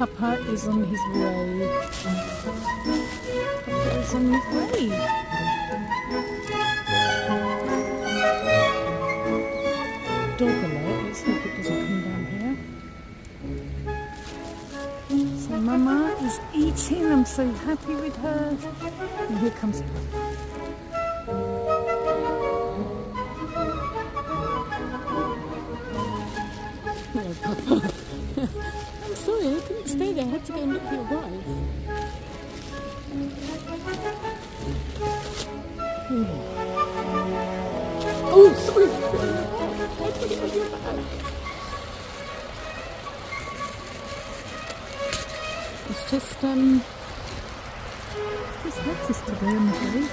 Papa is on his way. Papa is on his way. Dog alert. Let's hope it doesn't come down here. So Mama is eating. I'm so happy with her. And here comes hello, Papa. I'm sorry, I couldn't stay there. I had to go and look for your wife. Oh, sorry. I put it on your back. It's just lettuce today, I'm afraid.